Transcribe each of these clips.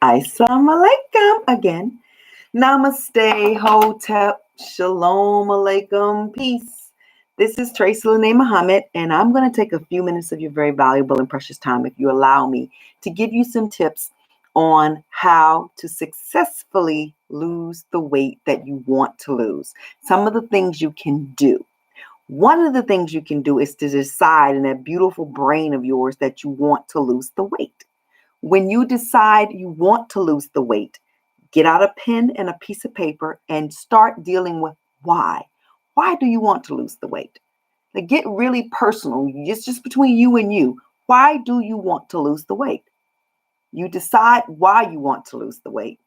Assalamu alaikum again. Namaste, Hotep, Shalom alaikum, peace. This is Tracy Lene Muhammad, and I'm going to take a few minutes of your very valuable and precious time, if you allow me, to give you some tips on how to successfully lose the weight that you want to lose. Some of the things you can do. One of the things you can do is to decide in that beautiful brain of yours that you want to lose the weight. When you decide you want to lose the weight, get out a pen and a piece of paper and start dealing with why. Why do you want to lose the weight? Like, get really personal. It's just between you and you. Why do you want to lose the weight? You decide why you want to lose the weight.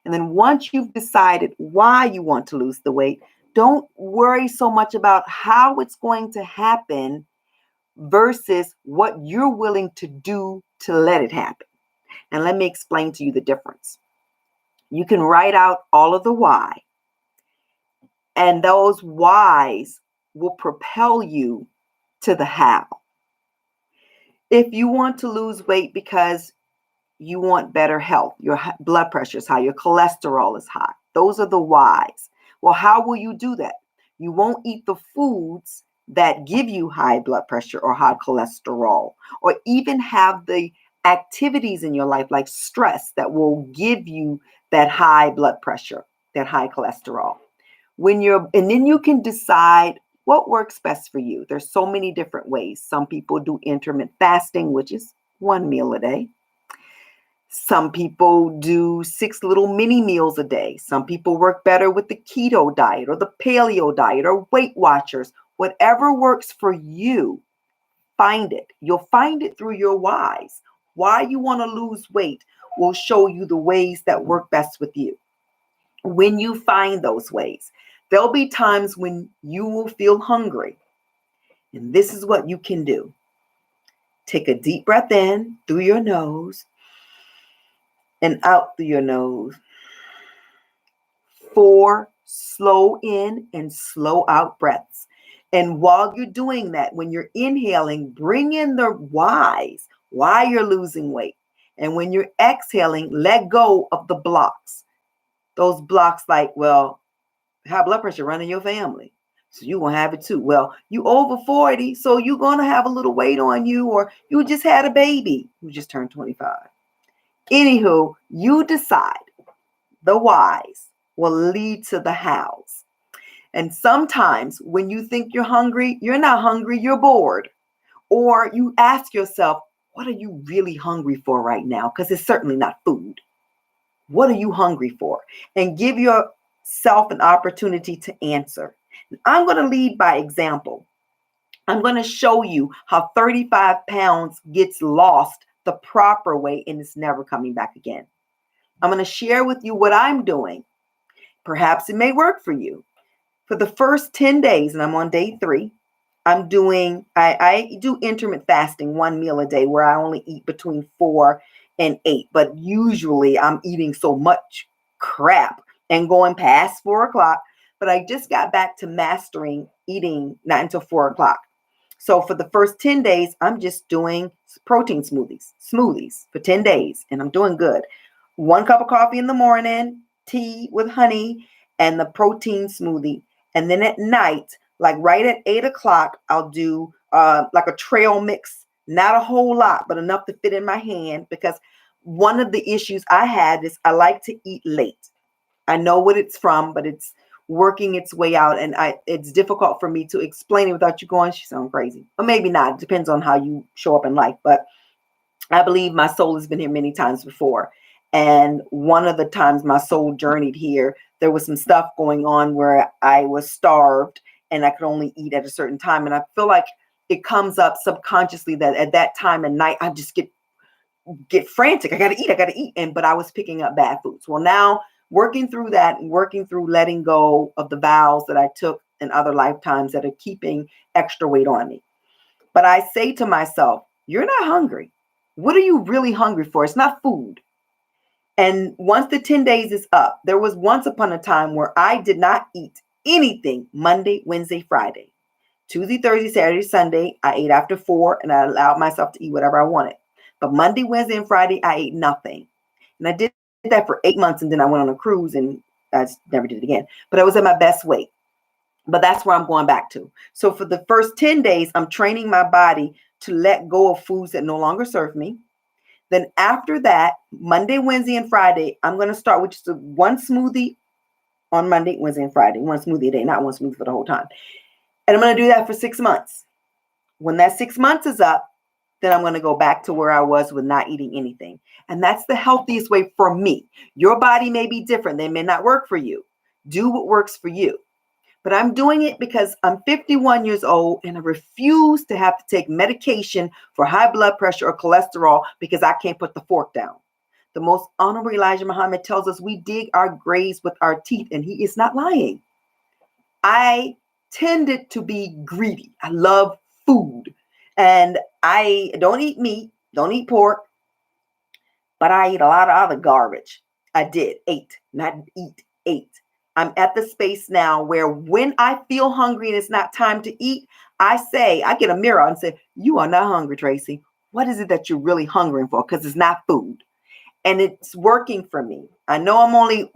And then once you've decided why you want to lose the weight, don't worry so much about how it's going to happen versus what you're willing to do to let it happen. And let me explain to you the difference. You can write out all of the why, and those whys will propel you to the how. If you want to lose weight because you want better health, your blood pressure is high, your cholesterol is high, those are the whys. Well, how will you do that? You won't eat the foods that give you high blood pressure or high cholesterol, or even have the activities in your life like stress that will give you that high blood pressure, that high cholesterol. And then you can decide what works best for you. There's so many different ways. Some people do intermittent fasting, which is one meal a day. Some people do 6 little mini meals a day. Some people work better with the keto diet or the paleo diet or Weight Watchers. Whatever works for you, find it. You'll find it through your whys. Why you want to lose weight will show you the ways that work best with you. When you find those ways, there'll be times when you will feel hungry. And this is what you can do. Take a deep breath in through your nose and out through your nose. 4 slow in and slow out breaths. And while you're doing that, when you're inhaling, bring in the whys, why you're losing weight. And when you're exhaling, let go of the blocks. Those blocks like, well, high blood pressure running your family, so you're going to have it too. Well, you over 40, so you're going to have a little weight on you, or you just had a baby who just turned 25. Anywho, you decide. The whys will lead to the hows. And sometimes when you think you're hungry, you're not hungry, you're bored. Or you ask yourself, what are you really hungry for right now? Because it's certainly not food. What are you hungry for? And give yourself an opportunity to answer. I'm going to lead by example. I'm going to show you how 35 pounds gets lost the proper way and it's never coming back again. I'm going to share with you what I'm doing. Perhaps it may work for you. For the first 10 days, and I'm on day 3, I do intermittent fasting, 1 meal a day, where I only eat between 4 and 8. But usually I'm eating so much crap and going past 4 o'clock. But I just got back to mastering eating not until 4 o'clock. So for the first 10 days, I'm just doing protein smoothies for 10 days, and I'm doing good. 1 cup of coffee in the morning, tea with honey, and the protein smoothie. And then at night, like right at 8 o'clock, I'll do like a trail mix. Not a whole lot, but enough to fit in my hand, because one of the issues I had is I like to eat late. I know what it's from, but it's working its way out, and it's difficult for me to explain it without you going, she sounds crazy. Or maybe not. It depends on how you show up in life. But I believe my soul has been here many times before. And one of the times my soul journeyed here, there was some stuff going on where I was starved and I could only eat at a certain time. And I feel like it comes up subconsciously that at that time of night, I just get frantic. I got to eat. But I was picking up bad foods. Well, now working through that and working through letting go of the vows that I took in other lifetimes that are keeping extra weight on me. But I say to myself, you're not hungry. What are you really hungry for? It's not food. And once the 10 days is up, there was once upon a time where I did not eat anything Monday, Wednesday, Friday. Tuesday, Thursday, Saturday, Sunday, I ate after 4 and I allowed myself to eat whatever I wanted. But Monday, Wednesday, and Friday, I ate nothing. And I did that for 8 months, and then I went on a cruise and I just never did it again. But I was at my best weight. But that's where I'm going back to. So for the first 10 days, I'm training my body to let go of foods that no longer serve me. Then after that, Monday, Wednesday, and Friday, I'm going to start with just one smoothie on Monday, Wednesday, and Friday. One smoothie a day, not one smoothie for the whole time. And I'm going to do that for 6 months. When that 6 months is up, then I'm going to go back to where I was with not eating anything. And that's the healthiest way for me. Your body may be different. They may not work for you. Do what works for you. But I'm doing it because I'm 51 years old and I refuse to have to take medication for high blood pressure or cholesterol because I can't put the fork down. The most honorable Elijah Muhammad tells us we dig our graves with our teeth, and he is not lying. I tended to be greedy. I love food. And I don't eat meat, don't eat pork, but I eat a lot of other garbage. I ate, not eat, ate. I'm at the space now where when I feel hungry and it's not time to eat, I get a mirror and say, you are not hungry, Tracy. What is it that you're really hungering for? Because it's not food. And it's working for me. I know I'm only,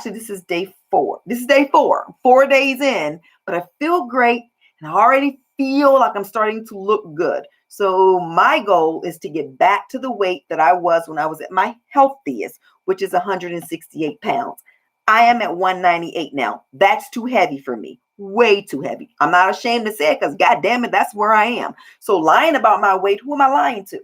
this is day 4. This is day 4, 4 days in, but I feel great. And I already feel like I'm starting to look good. So my goal is to get back to the weight that I was when I was at my healthiest, which is 168 pounds. I am at 198 now. That's too heavy for me. Way too heavy. I'm not ashamed to say it because God damn it, that's where I am. So lying about my weight, who am I lying to?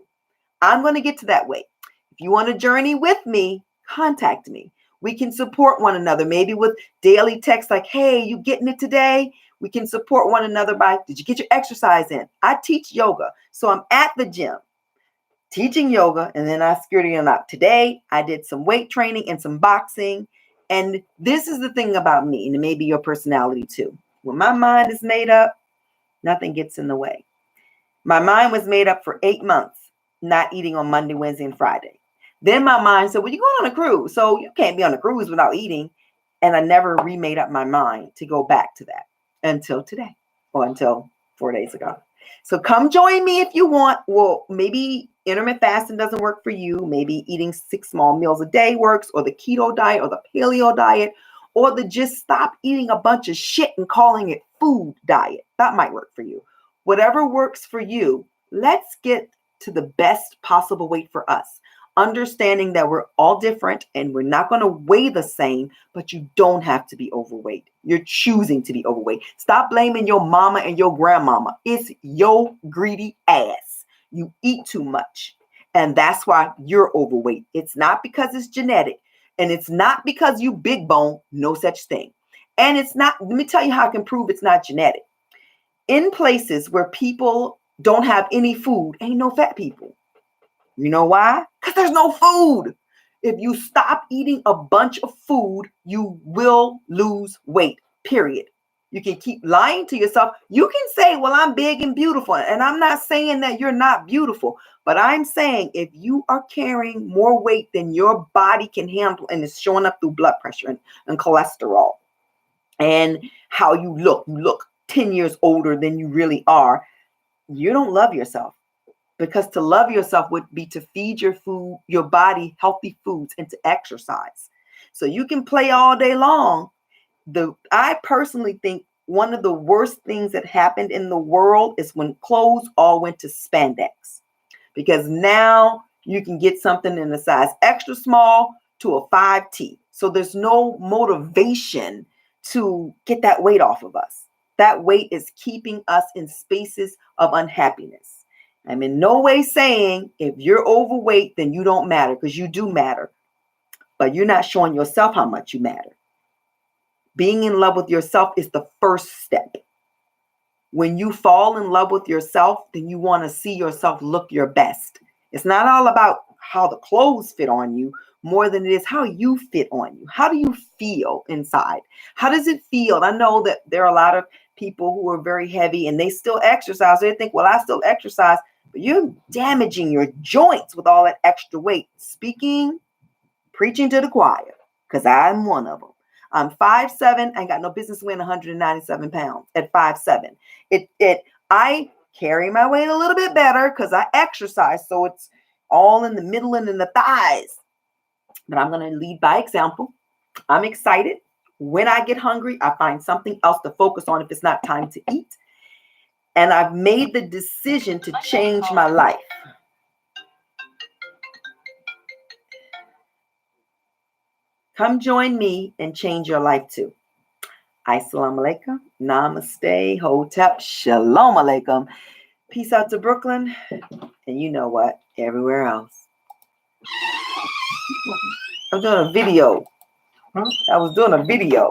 I'm going to get to that weight. If you want to journey with me, contact me. We can support one another, maybe with daily texts like, hey, you getting it today? We can support one another by, did you get your exercise in? I teach yoga. So I'm at the gym teaching yoga, and then I secured it up. Today, I did some weight training and some boxing. And this is the thing about me, and maybe your personality too. When my mind is made up, nothing gets in the way. My mind was made up for 8 months, not eating on Monday, Wednesday, and Friday. Then my mind said, well, you're going on a cruise, so you can't be on a cruise without eating. And I never remade up my mind to go back to that until today, or until 4 days ago. So come join me if you want. Well, maybe intermittent fasting doesn't work for you. Maybe eating 6 small meals a day works, or the keto diet, or the paleo diet, or the just stop eating a bunch of shit and calling it food diet. That might work for you. Whatever works for you, let's get to the best possible weight for us. Understanding that we're all different and we're not going to weigh the same, but you don't have to be overweight. You're choosing to be overweight. Stop blaming your mama and your grandmama. It's your greedy ass. You eat too much, and that's why you're overweight. It's not because it's genetic, and it's not because you big bone. No such thing. And it's not, let me tell you how I can prove it's not genetic. In places where people don't have any food, ain't no fat people. You know why? Because there's no food. If you stop eating a bunch of food, you will lose weight, period. You can keep lying to yourself. You can say, well, I'm big and beautiful. And I'm not saying that you're not beautiful, but I'm saying if you are carrying more weight than your body can handle, and it's showing up through blood pressure and cholesterol and how you look 10 years older than you really are, you don't love yourself. Because to love yourself would be to feed your body healthy foods, and to exercise. So you can play all day long. I personally think one of the worst things that happened in the world is when clothes all went to spandex. Because now you can get something in a size extra small to a 5T. So there's no motivation to get that weight off of us. That weight is keeping us in spaces of unhappiness. I'm in no way saying if you're overweight, then you don't matter, because you do matter. But you're not showing yourself how much you matter. Being in love with yourself is the first step. When you fall in love with yourself, then you want to see yourself look your best. It's not all about how the clothes fit on you, more than it is how you fit on you. How do you feel inside? How does it feel? I know that there are a lot of people who are very heavy and they still exercise. They think, well, I still exercise. But you're damaging your joints with all that extra weight. Preaching to the choir, because I'm one of them. I'm 5'7". I got no business weighing 197 pounds at 5'7". I carry my weight a little bit better because I exercise, so it's all in the middle and in the thighs. But I'm going to lead by example. I'm excited. When I get hungry, I find something else to focus on if it's not time to eat. And I've made the decision to change my life. Come join me and change your life too. Assalamu alaikum, namaste, hotep, shalom alaikum. Peace out to Brooklyn, and you know what? Everywhere else. I'm doing a video. I was doing a video.